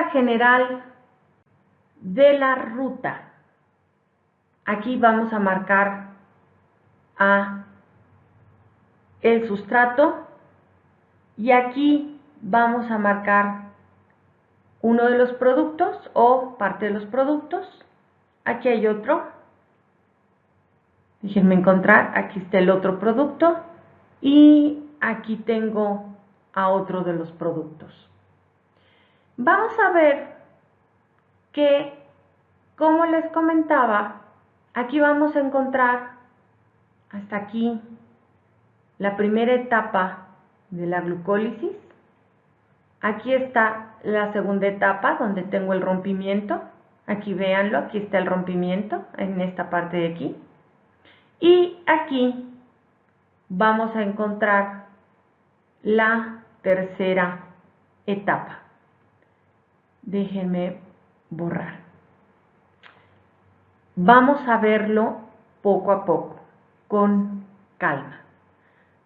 estructura general de la ruta. Aquí vamos a marcar el sustrato y aquí vamos a marcar uno de los productos o parte de los productos. Aquí hay otro. Déjenme encontrar. Aquí está el otro producto y aquí tengo a otro de los productos. Vamos a ver que, como les comentaba, aquí vamos a encontrar hasta aquí la primera etapa de la glucólisis. Aquí está la segunda etapa donde tengo el rompimiento. Aquí véanlo, aquí está el rompimiento en esta parte de aquí. Y aquí vamos a encontrar la tercera etapa. Déjenme borrar. Vamos a verlo poco a poco, con calma.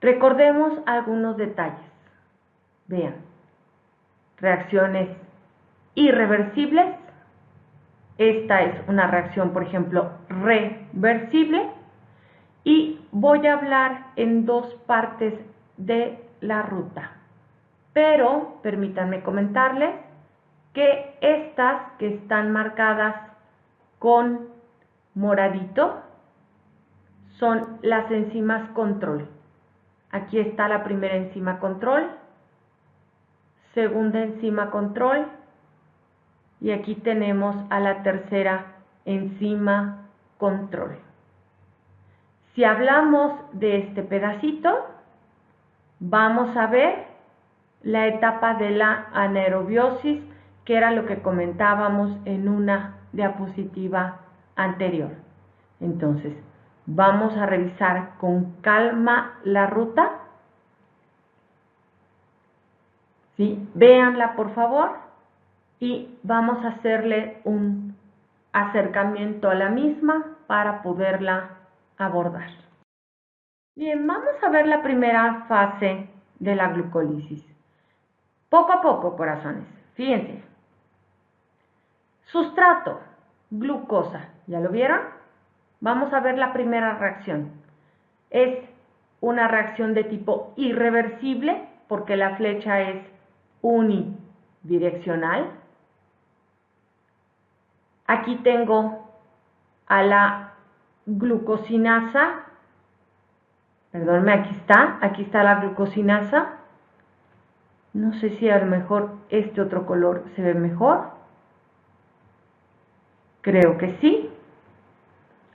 Recordemos algunos detalles. Vean, reacciones irreversibles. Esta es una reacción, por ejemplo, reversible. Y voy a hablar en dos partes de la ruta. Pero permítanme comentarles que estas que están marcadas con moradito son las enzimas control. Aquí está la primera enzima control, segunda enzima control y aquí tenemos a la tercera enzima control. Si hablamos de este pedacito, vamos a ver la etapa de la anaerobiosis, que era lo que comentábamos en una diapositiva anterior. Entonces, vamos a revisar con calma la ruta. ¿Sí? Véanla, por favor, y vamos a hacerle un acercamiento a la misma para poderla abordar. Bien, vamos a ver la primera fase de la glucólisis. Poco a poco, corazones. Fíjense. Sustrato, glucosa. ¿Ya lo vieron? Vamos a ver la primera reacción. Es una reacción de tipo irreversible porque la flecha es unidireccional. Aquí tengo a la glucosinasa. Perdónme, aquí está la glucosinasa. No sé si a lo mejor este otro color se ve mejor. Creo que sí.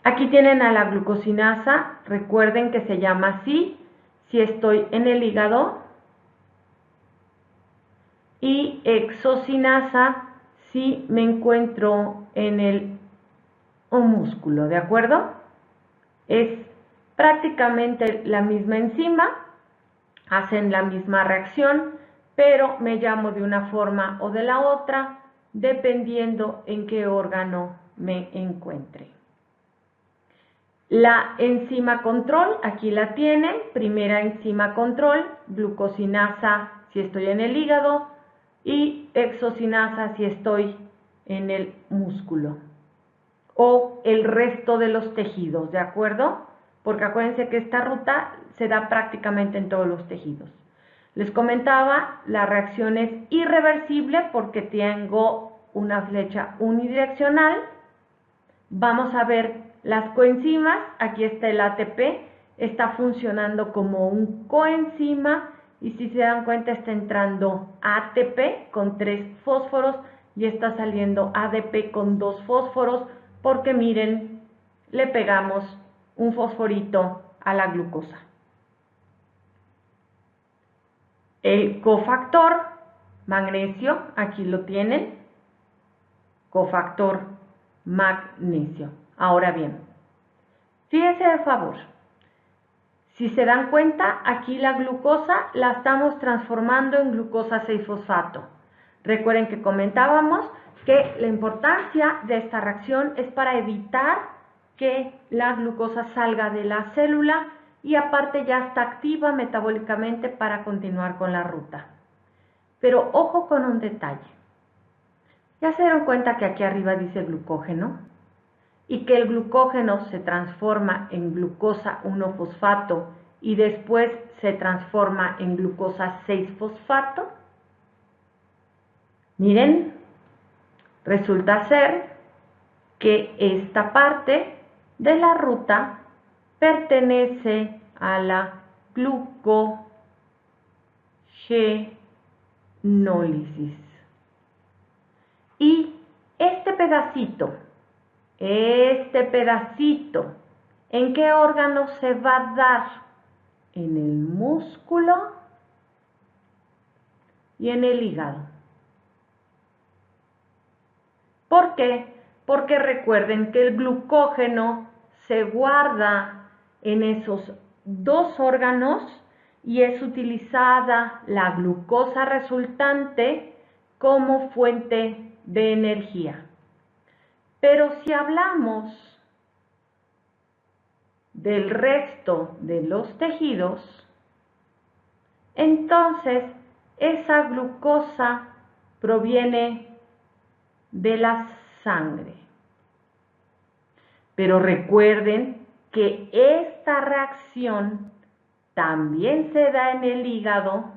Aquí tienen a la glucosinasa. Recuerden que se llama así si estoy en el hígado. Y exocinasa si me encuentro en el músculo, ¿de acuerdo? Es prácticamente la misma enzima, hacen la misma reacción, pero me llamo de una forma o de la otra, dependiendo en qué órgano me encuentre. La enzima control, aquí la tienen, primera enzima control, glucosinasa si estoy en el hígado y exocinasa si estoy en el músculo o el resto de los tejidos, ¿de acuerdo? Porque acuérdense que esta ruta se da prácticamente en todos los tejidos. Les comentaba, la reacción es irreversible porque tengo una flecha unidireccional. Vamos a ver las coenzimas. Aquí está el ATP, está funcionando como un coenzima y si se dan cuenta está entrando ATP con 3 fósforos y está saliendo ADP con 2 fósforos porque miren, le pegamos un fosforito a la glucosa. El cofactor magnesio, aquí lo tienen, cofactor magnesio. Ahora bien, fíjense de favor, si se dan cuenta, aquí la glucosa la estamos transformando en glucosa 6-fosfato. Recuerden que comentábamos que la importancia de esta reacción es para evitar que la glucosa salga de la célula y aparte ya está activa metabólicamente para continuar con la ruta. Pero ojo con un detalle. Ya se dieron cuenta que aquí arriba dice glucógeno y que el glucógeno se transforma en glucosa 1-fosfato y después se transforma en glucosa 6-fosfato. Miren, resulta ser que esta parte de la ruta pertenece a la glucogenólisis. Y este pedacito, ¿en qué órgano se va a dar? En el músculo y en el hígado. ¿Por qué? Porque recuerden que el glucógeno se guarda en esos dos órganos y es utilizada la glucosa resultante como fuente de energía. Pero si hablamos del resto de los tejidos, entonces esa glucosa proviene de la sangre. Pero recuerden que esta reacción también se da en el hígado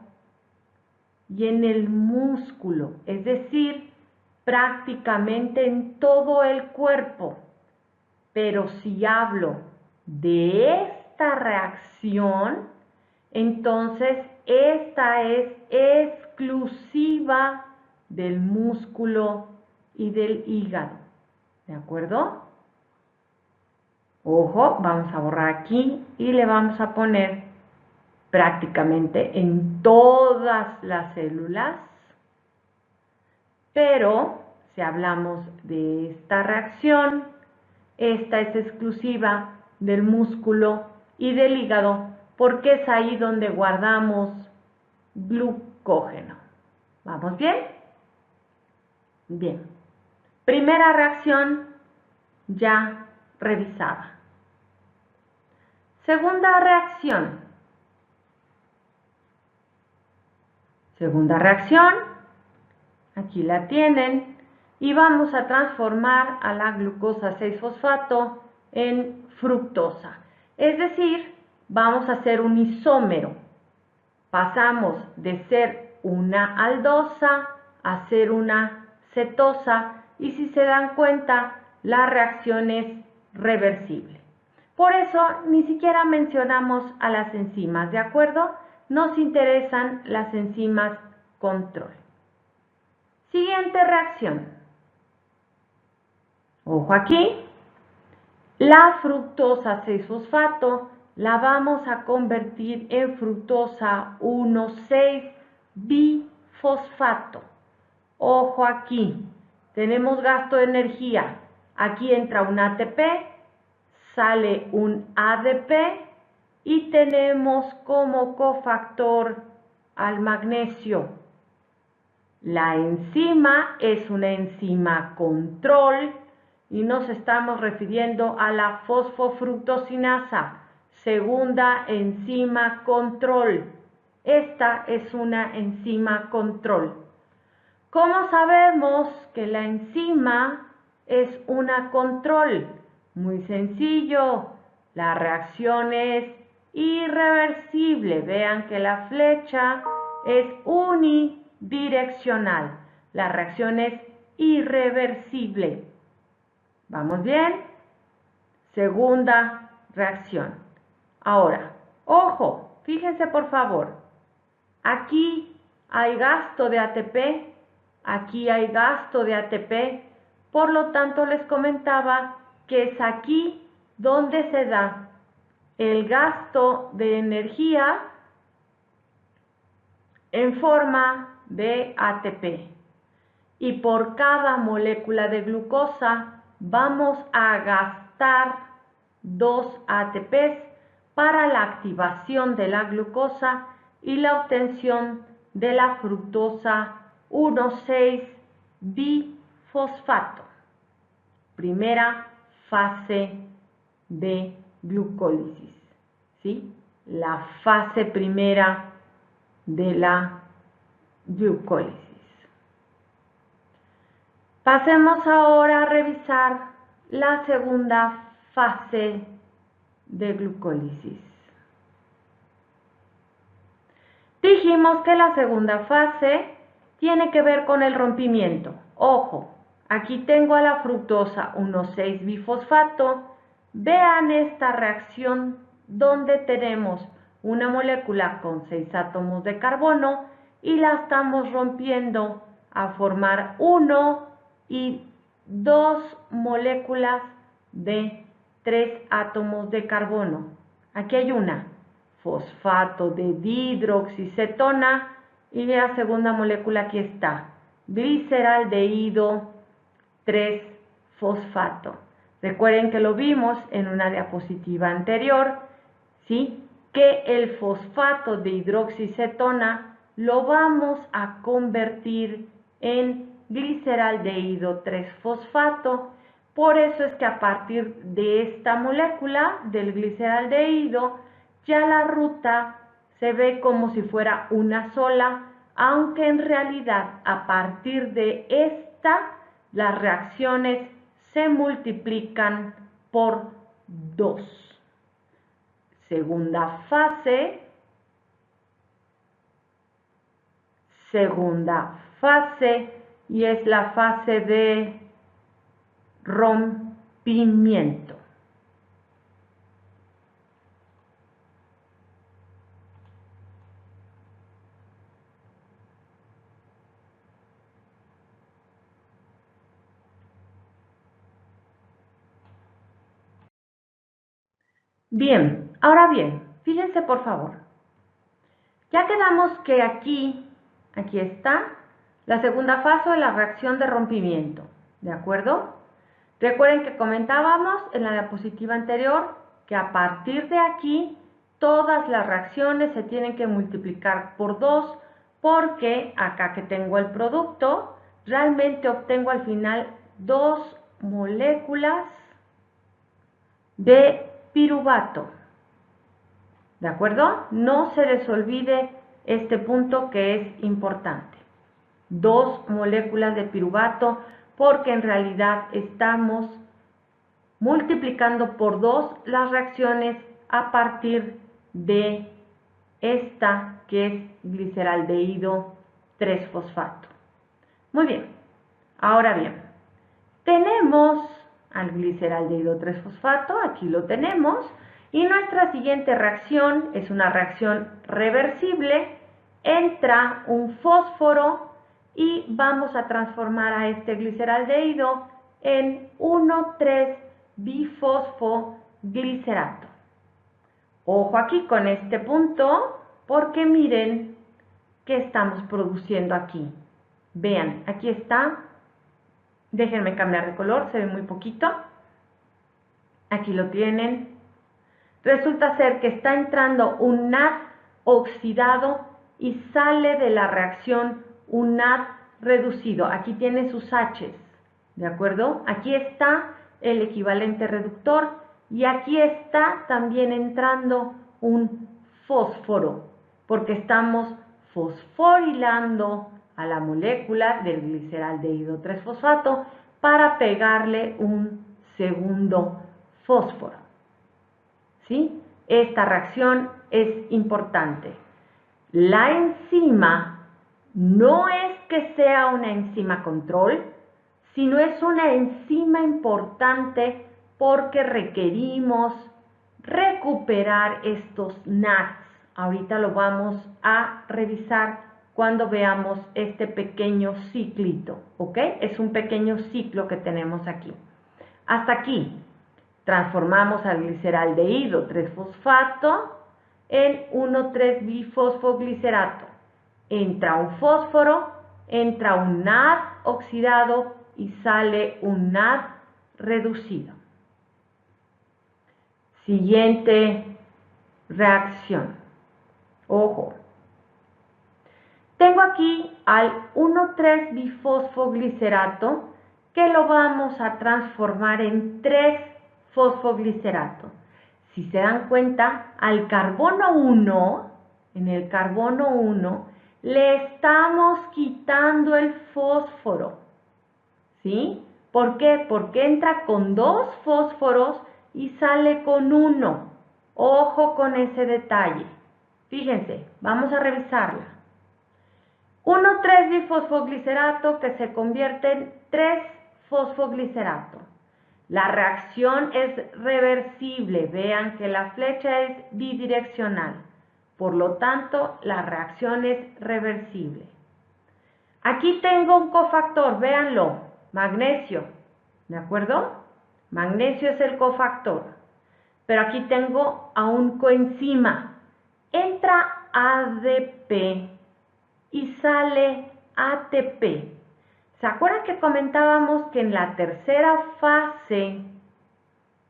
y en el músculo, es decir, prácticamente en todo el cuerpo. Pero si hablo de esta reacción, entonces esta es exclusiva del músculo y del hígado. ¿De acuerdo? Ojo, vamos a borrar aquí y le vamos a poner prácticamente en todas las células. Pero si hablamos de esta reacción, esta es exclusiva del músculo y del hígado porque es ahí donde guardamos glucógeno. ¿Vamos bien? Bien. Primera reacción ya revisada. Segunda reacción. Segunda reacción, aquí la tienen, y vamos a transformar a la glucosa 6-fosfato en fructosa. Es decir, vamos a hacer un isómero. Pasamos de ser una aldosa a ser una cetosa y si se dan cuenta, la reacción es reversible. Por eso ni siquiera mencionamos a las enzimas, ¿de acuerdo? Nos interesan las enzimas control. Siguiente reacción. Ojo aquí. La fructosa 6-fosfato la vamos a convertir en fructosa 1,6-bifosfato. Ojo aquí. Tenemos gasto de energía. Aquí entra un ATP, sale un ADP y tenemos como cofactor al magnesio. La enzima es una enzima control y nos estamos refiriendo a la fosfofructosinasa, segunda enzima control. Esta es una enzima control. ¿Cómo sabemos que la enzima es una control? Muy sencillo, la reacción es irreversible. Vean que la flecha es unidireccional. La reacción es irreversible. ¿Vamos bien? Segunda reacción. Ahora, ojo, fíjense por favor. Aquí hay gasto de ATP, aquí hay gasto de ATP. Por lo tanto, les comentaba que es aquí donde se da el gasto de energía en forma de ATP. Y por cada molécula de glucosa vamos a gastar 2 ATPs para la activación de la glucosa y la obtención de la fructosa 1,6-bifosfato. Primera fase de glucólisis, ¿sí? La fase primera de la glucólisis. Pasemos ahora a revisar la segunda fase de glucólisis. Dijimos que la segunda fase tiene que ver con el rompimiento. Ojo, aquí tengo a la fructosa 1,6-bifosfato. Vean esta reacción donde tenemos una molécula con 6 átomos de carbono y la estamos rompiendo a formar 1 y 2 moléculas de 3 átomos de carbono. Aquí hay una, fosfato de dihidroxicetona, y la segunda molécula aquí está, gliceraldehído 3-fosfato. Recuerden que lo vimos en una diapositiva anterior, ¿sí? Que el fosfato de hidroxicetona lo vamos a convertir en gliceraldehído 3-fosfato. Por eso es que a partir de esta molécula, del gliceraldehído, ya la ruta se ve como si fuera una sola, aunque en realidad a partir de esta las reacciones se multiplican por 2. Segunda fase, y es la fase de rompimiento. Bien, ahora bien, fíjense por favor. Ya quedamos que aquí está la segunda fase de la reacción de rompimiento, ¿de acuerdo? Recuerden que comentábamos en la diapositiva anterior que a partir de aquí todas las reacciones se tienen que multiplicar por 2 porque acá que tengo el producto, realmente obtengo al final 2 moléculas de piruvato. ¿De acuerdo? No se les olvide este punto que es importante. 2 moléculas de piruvato porque en realidad estamos multiplicando por 2 las reacciones a partir de esta que es gliceraldehído 3-fosfato. Muy bien, ahora bien, tenemos al gliceraldehído 3-fosfato, aquí lo tenemos, y nuestra siguiente reacción es una reacción reversible. Entra un fósforo y vamos a transformar a este gliceraldehído en 1,3-bifosfoglicerato. Ojo aquí con este punto, porque miren qué estamos produciendo aquí. Vean, aquí está. Déjenme cambiar de color, se ve muy poquito. Aquí lo tienen. Resulta ser que está entrando un NAD oxidado y sale de la reacción un NAD reducido. Aquí tiene sus H's, ¿de acuerdo? Aquí está el equivalente reductor y aquí está también entrando un fósforo, porque estamos fosforilando a la molécula del gliceraldehído 3-fosfato para pegarle un segundo fósforo. ¿Sí? Esta reacción es importante. La enzima no es que sea una enzima control, sino es una enzima importante porque requerimos recuperar estos NADs. Ahorita lo vamos a revisar cuando veamos este pequeño ciclito, ¿ok? Es un pequeño ciclo que tenemos aquí. Hasta aquí. Transformamos al gliceraldehído 3-fosfato en 1,3-bifosfoglicerato. Entra un fósforo, entra un NAD oxidado y sale un NAD reducido. Siguiente reacción. Ojo. Tengo aquí al 1,3-bifosfoglicerato que lo vamos a transformar en 3-fosfoglicerato. Si se dan cuenta, al carbono 1, en el carbono 1, le estamos quitando el fósforo. ¿sí? ¿Por qué? Porque entra con 2 fósforos y sale con 1. Ojo con ese detalle. Fíjense, vamos a revisarla. 1,3-difosfoglicerato que se convierte en 3-fosfoglicerato. La reacción es reversible. Vean que la flecha es bidireccional. Por lo tanto, la reacción es reversible. Aquí tengo un cofactor, véanlo, magnesio, ¿de acuerdo? Magnesio es el cofactor. Pero aquí tengo a un coenzima. Entra ADP y sale ATP. ¿Se acuerdan que comentábamos que en la tercera fase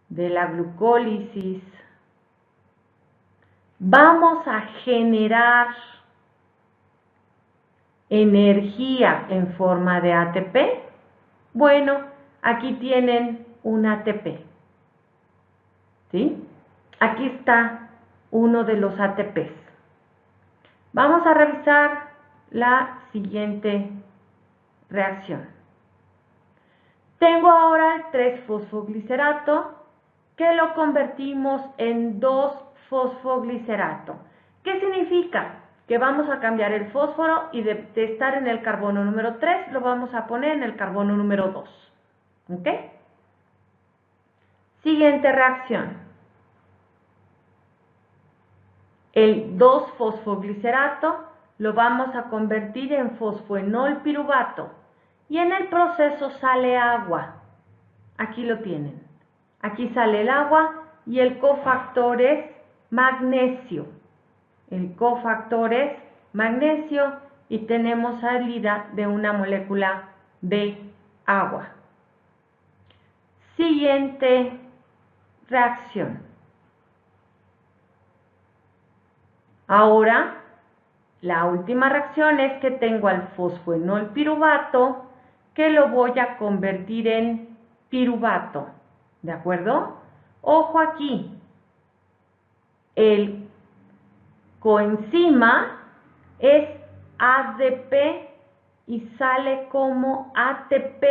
de la glucólisis vamos a generar energía en forma de ATP? Bueno, aquí tienen un ATP. ¿Sí? Aquí está uno de los ATPs. Vamos a revisar la siguiente reacción. Tengo ahora el 3-fosfoglicerato que lo convertimos en 2-fosfoglicerato. ¿Qué significa? Que vamos a cambiar el fósforo y de estar en el carbono número 3 lo vamos a poner en el carbono número 2. ¿Ok? Siguiente reacción. El 2-fosfoglicerato lo vamos a convertir en fosfoenol piruvato y en el proceso sale agua. Aquí lo tienen. Aquí sale el agua y el cofactor es magnesio. El cofactor es magnesio y tenemos salida de una molécula de agua. Siguiente reacción. Ahora, la última reacción es que tengo al fosfoenol piruvato que lo voy a convertir en piruvato. ¿De acuerdo? Ojo aquí. El coenzima es ADP y sale como ATP.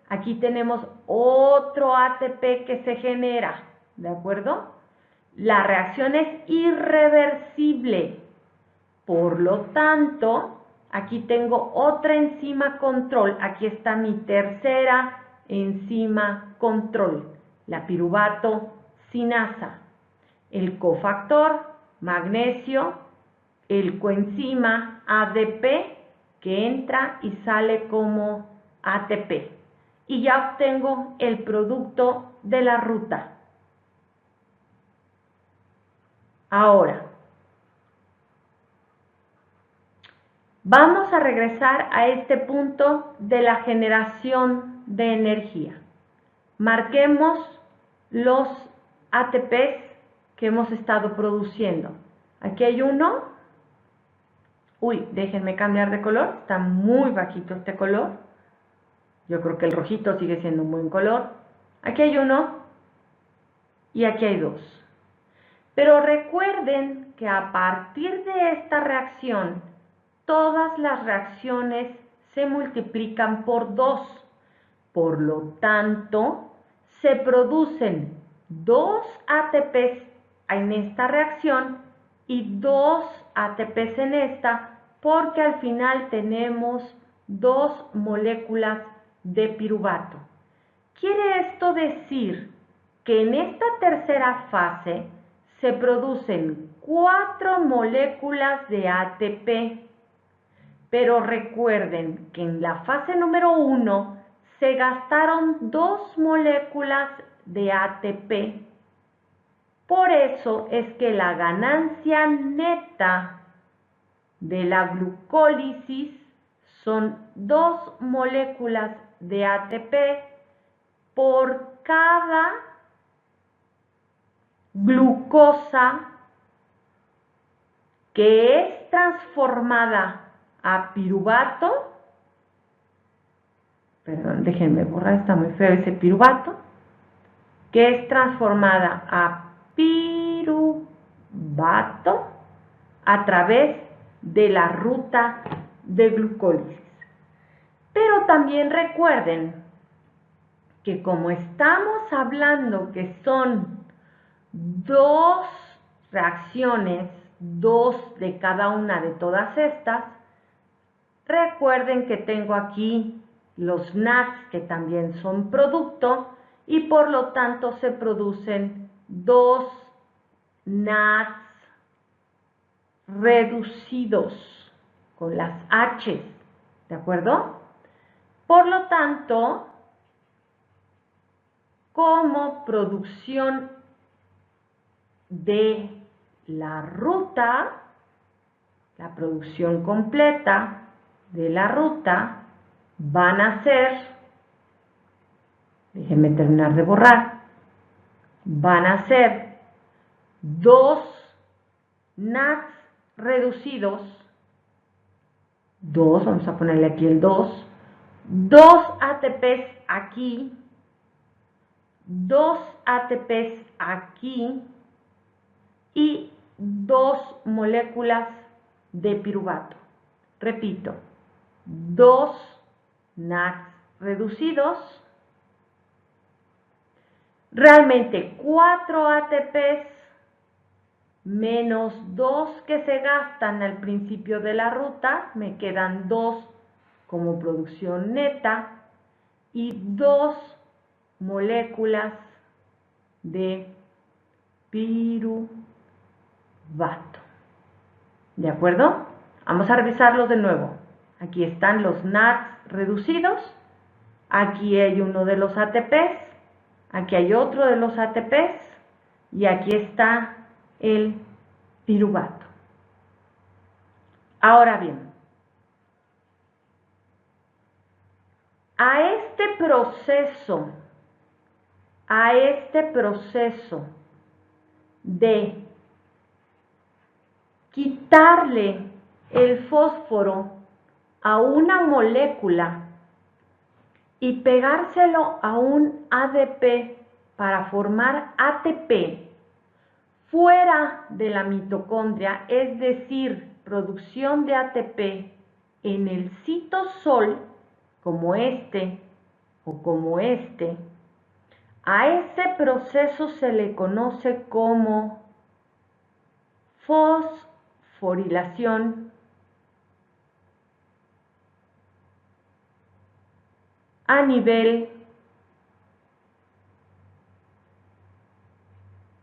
Aquí tenemos otro ATP que se genera. ¿De acuerdo? La reacción es irreversible. Por lo tanto, aquí tengo otra enzima control. Aquí está mi tercera enzima control, la piruvato sinasa. El cofactor, magnesio, el coenzima ADP que entra y sale como ATP. Y ya obtengo el producto de la ruta. Ahora, vamos a regresar a este punto de la generación de energía. Marquemos los ATPs que hemos estado produciendo. Aquí hay uno. Uy, déjenme cambiar de color. Está muy bajito este color. Yo creo que el rojito sigue siendo un buen color. Aquí hay uno y aquí hay dos. Pero recuerden que a partir de esta reacción, todas las reacciones se multiplican por 2. Por lo tanto, se producen 2 ATPs en esta reacción y 2 ATPs en esta, porque al final tenemos 2 moléculas de piruvato. Quiere esto decir que en esta tercera fase se producen 4 moléculas de ATP. Pero recuerden que en la fase número 1 se gastaron 2 moléculas de ATP. Por eso es que la ganancia neta de la glucólisis son 2 moléculas de ATP por cada glucosa que es transformada a piruvato. Perdón, déjenme borrar, está muy feo ese piruvato, que es transformada a piruvato a través de la ruta de glucólisis. Pero también recuerden que como estamos hablando que son dos reacciones, dos de cada una de todas estas, recuerden que tengo aquí los NADS que también son producto y por lo tanto se producen dos NADS reducidos con las H, ¿de acuerdo? Por lo tanto, como producción de la ruta, la producción completa de la ruta van a ser, déjenme terminar de borrar, van a ser dos NADS reducidos, vamos a ponerle aquí el 2 ATPs aquí, 2 ATPs aquí y 2 moléculas de piruvato. Repito, 2 NADS reducidos, realmente 4 ATPs menos 2 que se gastan al principio de la ruta, me quedan 2 como producción neta y 2 moléculas de piruvato. ¿De acuerdo? Vamos a revisarlos de nuevo. Aquí están los NADS reducidos, aquí hay uno de los ATPs, aquí hay otro de los ATPs y aquí está el piruvato. Ahora bien, a este proceso de quitarle el fósforo a una molécula y pegárselo a un ADP para formar ATP fuera de la mitocondria, es decir, producción de ATP en el citosol, como este o como este, a ese proceso se le conoce como fosforilación a nivel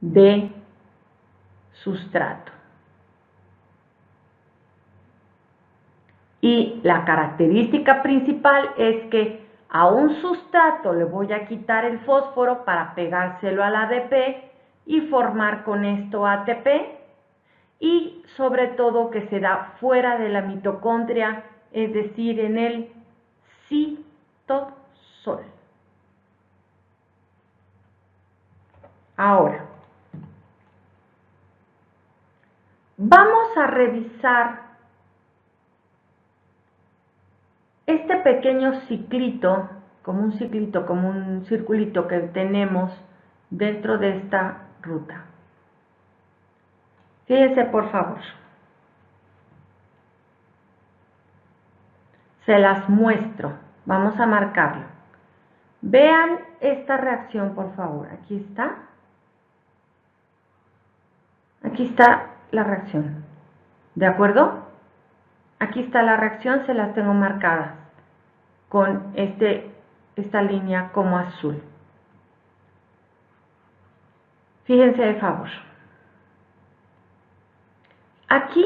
de sustrato. Y la característica principal es que a un sustrato le voy a quitar el fósforo para pegárselo al ADP y formar con esto ATP, y sobre todo que se da fuera de la mitocondria, es decir, en el citosol. Ahora, vamos a revisar este pequeño ciclito, como un circulito que tenemos dentro de esta ruta. Fíjense por favor. Se las muestro. Vamos a marcarlo. Vean esta reacción por favor. Aquí está. Aquí está la reacción. ¿De acuerdo? Aquí está la reacción, se las tengo marcadas con esta línea como azul. Fíjense de favor. Aquí,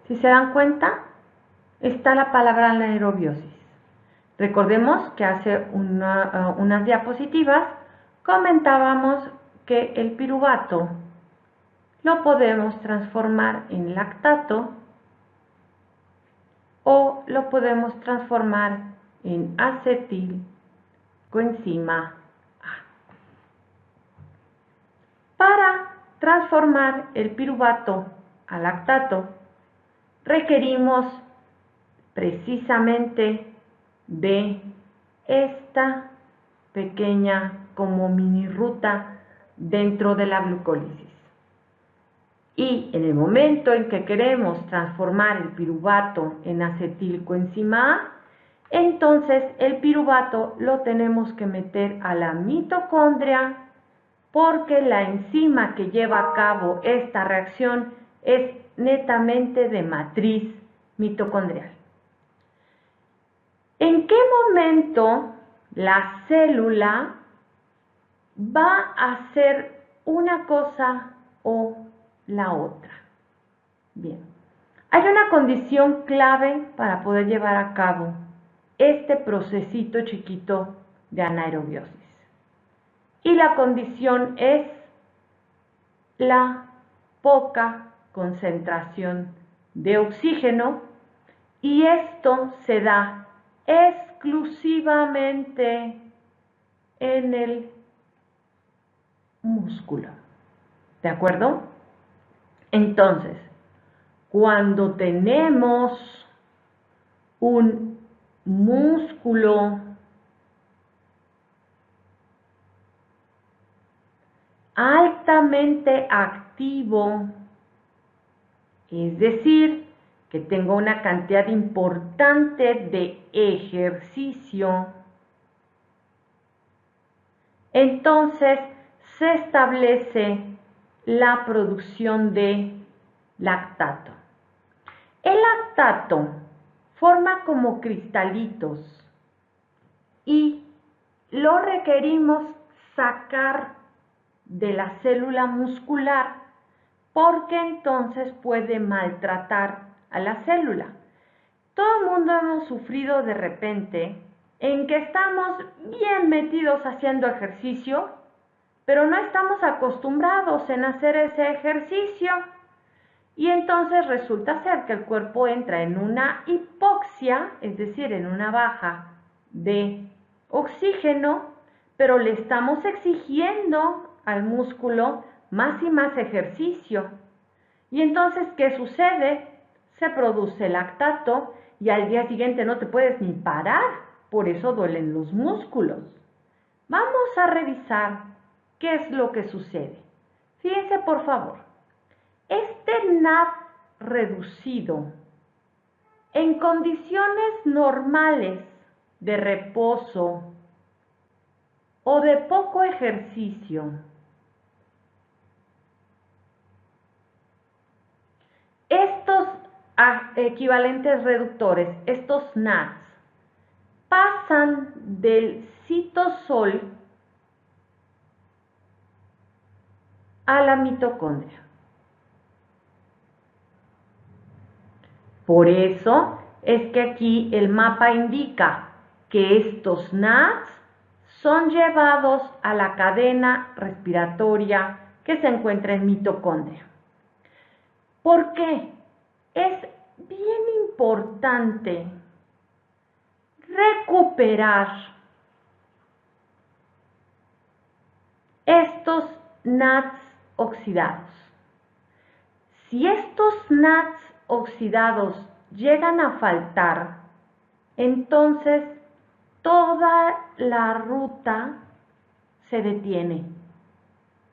si se dan cuenta, está la palabra anaerobiosis. Recordemos que hace unas diapositivas comentábamos que el piruvato lo podemos transformar en lactato o lo podemos transformar en acetilcoenzima A. Para transformar el piruvato a lactato requerimos precisamente de esta pequeña como mini ruta dentro de la glucólisis. Y en el momento en que queremos transformar el piruvato en acetilcoenzima A, Entonces el piruvato lo tenemos que meter a la mitocondria porque la enzima que lleva a cabo esta reacción es netamente de matriz mitocondrial. ¿En qué momento la célula va a hacer una cosa o la otra? Bien, hay una condición clave para poder llevar a cabo este procesito chiquito de anaerobiosis. Y la condición es la poca concentración de oxígeno, y esto se da exclusivamente en el músculo. ¿De acuerdo? Entonces, cuando tenemos un músculo altamente activo, es decir, que tenga una cantidad importante de ejercicio, entonces se establece la producción de lactato. El lactato forma como cristalitos y lo requerimos sacar de la célula muscular porque entonces puede maltratar a la célula. Todo el mundo hemos sufrido de repente en que estamos bien metidos haciendo ejercicio, pero no estamos acostumbrados en hacer ese ejercicio. Y entonces resulta ser que el cuerpo entra en una hipoxia, es decir, en una baja de oxígeno, pero le estamos exigiendo al músculo más y más ejercicio. Y entonces, ¿qué sucede? Se produce lactato y al día siguiente no te puedes ni parar, por eso duelen los músculos. Vamos a revisar qué es lo que sucede. Fíjense por favor, este NAD reducido en condiciones normales de reposo o de poco ejercicio, estos equivalentes reductores, estos NADs, pasan del citosol a la mitocondria. Por eso es que aquí el mapa indica que estos NADs son llevados a la cadena respiratoria que se encuentra en mitocondria. ¿Por qué? Es bien importante recuperar estos NADs oxidados. Si estos NADs oxidados llegan a faltar, entonces toda la ruta se detiene.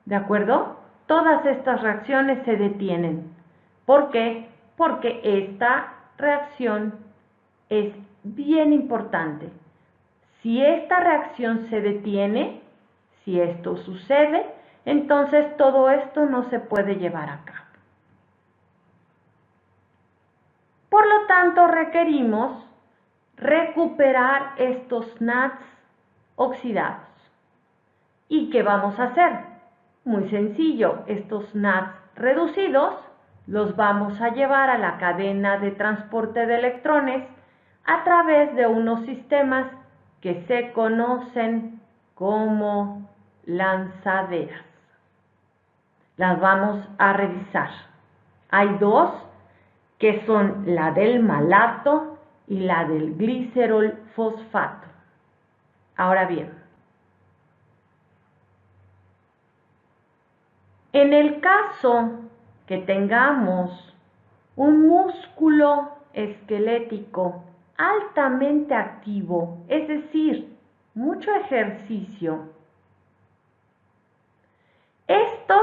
¿De acuerdo? Todas estas reacciones se detienen. ¿Por qué? Porque esta reacción es bien importante. Si esta reacción se detiene, si esto sucede, entonces todo esto no se puede llevar a cabo. Por lo tanto, requerimos recuperar estos NADs oxidados. ¿Y qué vamos a hacer? Muy sencillo, estos NADs reducidos los vamos a llevar a la cadena de transporte de electrones a través de unos sistemas que se conocen como lanzaderas. Las vamos a revisar. Hay dos, que son la del malato y la del glicerol fosfato. Ahora bien, en el caso que tengamos un músculo esquelético altamente activo, es decir, mucho ejercicio, esto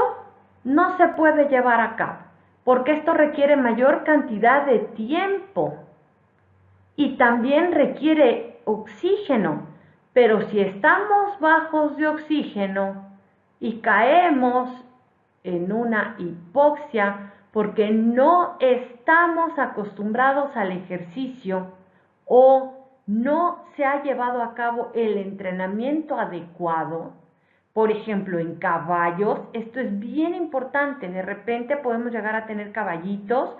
no se puede llevar a cabo, porque esto requiere mayor cantidad de tiempo. y también requiere oxígeno, pero si estamos bajos de oxígeno y caemos en una hipoxia porque no estamos acostumbrados al ejercicio o no se ha llevado a cabo el entrenamiento adecuado. Por ejemplo, en caballos, esto es bien importante. De repente podemos llegar a tener caballitos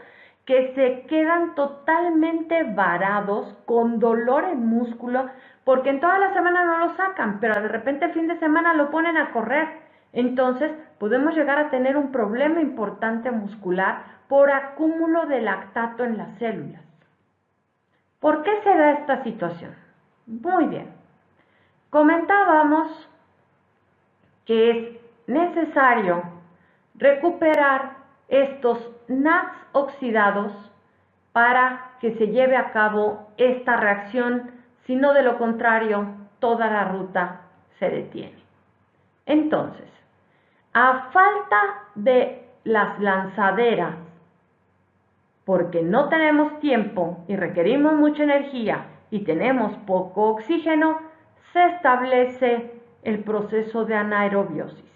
que se quedan totalmente varados, con dolor en músculo, porque en toda la semana no lo sacan, pero de repente el fin de semana lo ponen a correr. Entonces podemos llegar a tener un problema importante muscular por acúmulo de lactato en las células. ¿Por qué se da esta situación? Muy bien. Comentábamos que es necesario recuperar estos NADs oxidados para que se lleve a cabo esta reacción, si no de lo contrario, toda la ruta se detiene. Entonces, a falta de las lanzaderas, porque no tenemos tiempo y requerimos mucha energía y tenemos poco oxígeno, se establece el proceso de anaerobiosis.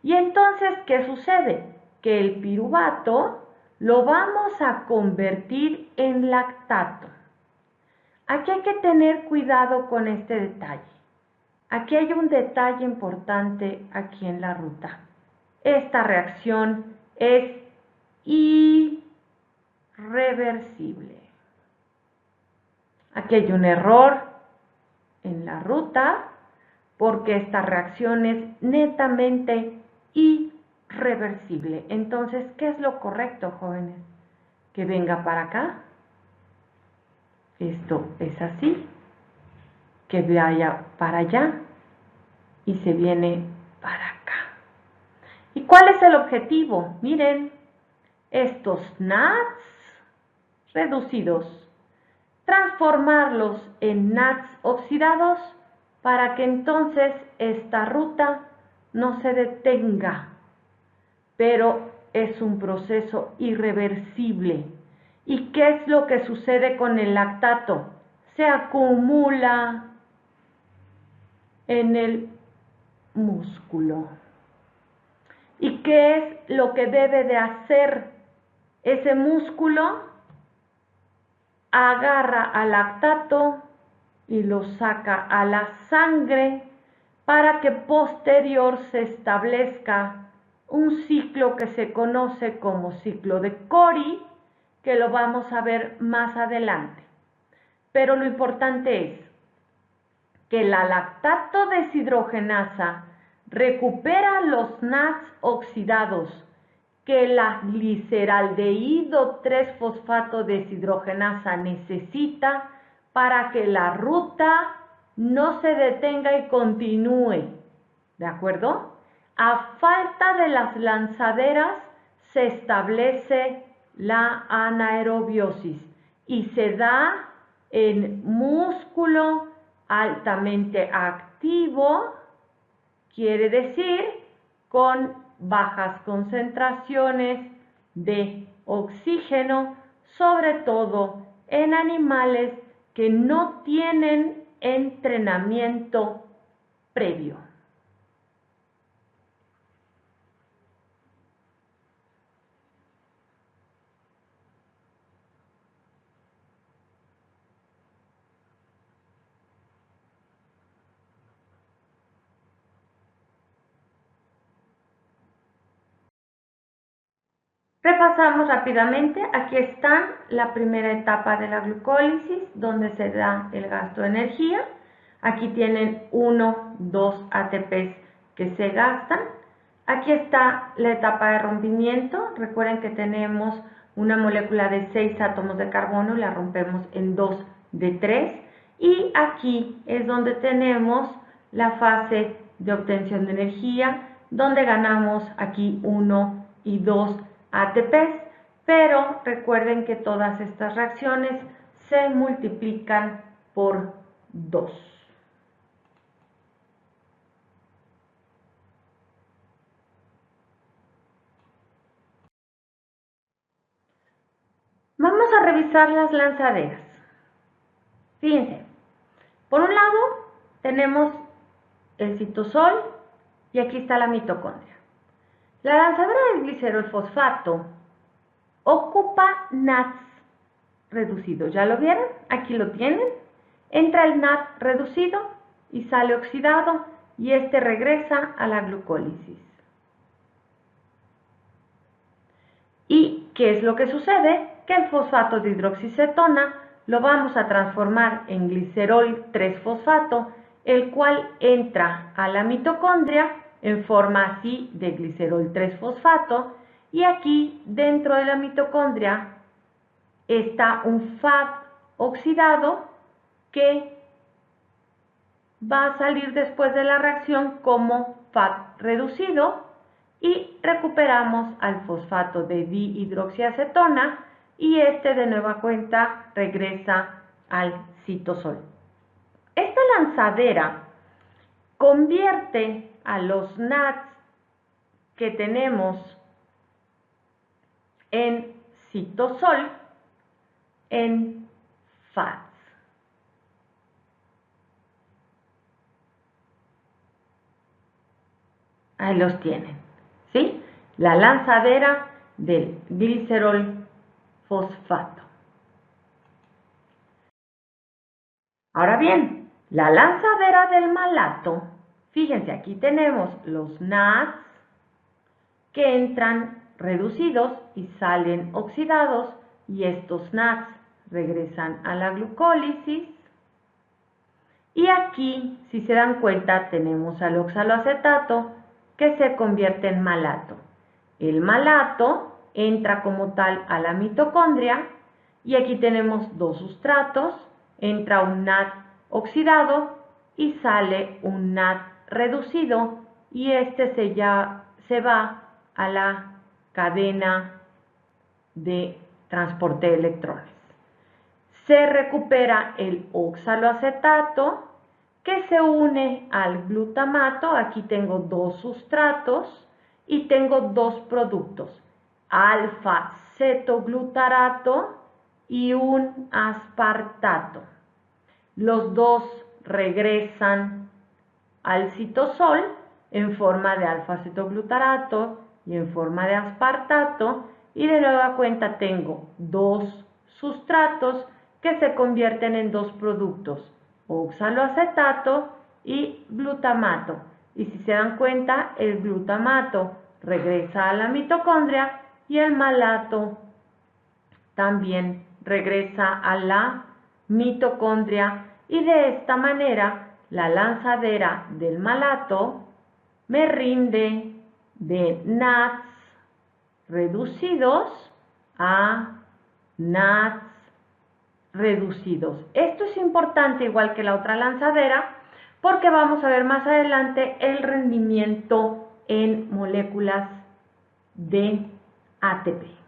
Y entonces, ¿qué sucede? Que el piruvato lo vamos a convertir en lactato. Aquí hay que tener cuidado con este detalle. Aquí hay un detalle importante aquí en la ruta. Esta reacción es irreversible. Aquí hay un error en la ruta porque esta reacción es netamente irreversible. Entonces, ¿qué es lo correcto, jóvenes? Que venga para acá. Esto es así. Que vaya para allá y se viene para acá. ¿Y cuál es el objetivo? Miren, estos NADs reducidos, transformarlos en NADs oxidados para que entonces esta ruta no se detenga, pero es un proceso irreversible. ¿Y qué es lo que sucede con el lactato? Se acumula en el músculo. ¿Y qué es lo que debe de hacer ese músculo? Agarra al lactato y lo saca a la sangre para que posterior se establezca un ciclo que se conoce como ciclo de Cori, que lo vamos a ver más adelante. Pero lo importante es que la lactato deshidrogenasa recupera los NADs oxidados que la gliceraldehído 3-fosfato deshidrogenasa necesita para que la ruta no se detenga y continúe. ¿De acuerdo? A falta de las lanzaderas se establece la anaerobiosis y se da en músculo altamente activo, quiere decir con bajas concentraciones de oxígeno, sobre todo en animales que no tienen entrenamiento previo. Repasamos rápidamente, aquí está la primera etapa de la glucólisis, donde se da el gasto de energía. Aquí tienen 1, 2 ATPs que se gastan. Aquí está la etapa de rompimiento. Recuerden que tenemos una molécula de 6 átomos de carbono y la rompemos en 2 de 3. Y aquí es donde tenemos la fase de obtención de energía, donde ganamos aquí 1 y 2 ATPs, pero recuerden que todas estas reacciones se multiplican por 2. Vamos a revisar las lanzaderas. Fíjense, por un lado tenemos el citosol y aquí está la mitocondria. La lanzadera del glicerol fosfato ocupa NADS reducido. ¿Ya lo vieron? Aquí lo tienen. Entra el NAD reducido y sale oxidado y este regresa a la glucólisis. ¿Y qué es lo que sucede? Que el fosfato de hidroxicetona lo vamos a transformar en glicerol 3-fosfato, el cual entra a la mitocondria en forma así de glicerol 3-fosfato, y aquí dentro de la mitocondria está un FAD oxidado que va a salir después de la reacción como FAD reducido y recuperamos al fosfato de dihidroxiacetona y este de nueva cuenta regresa al citosol. Esta lanzadera convierte a los NADs que tenemos en citosol en FADs. Ahí los tienen, ¿sí? La lanzadera del glicerol fosfato. Ahora bien, la lanzadera del malato, fíjense, aquí tenemos los NADs que entran reducidos y salen oxidados y estos NADs regresan a la glucólisis. Y aquí, si se dan cuenta, tenemos al oxaloacetato que se convierte en malato. El malato entra como tal a la mitocondria y aquí tenemos dos sustratos, entra un NAD oxidado y sale un NAD reducido y este se va a la cadena de transporte de electrones. Se recupera el oxaloacetato que se une al glutamato. Aquí tengo dos sustratos y tengo dos productos, alfa-cetoglutarato y un aspartato. Los dos regresan al citosol en forma de alfa-cetoglutarato y en forma de aspartato y de nueva cuenta tengo dos sustratos que se convierten en dos productos, oxaloacetato y glutamato. Y si se dan cuenta, el glutamato regresa a la mitocondria y el malato también regresa a la mitocondria y de esta manera la lanzadera del malato me rinde de NADs reducidos a NADs reducidos. Esto es importante igual que la otra lanzadera porque vamos a ver más adelante el rendimiento en moléculas de ATP.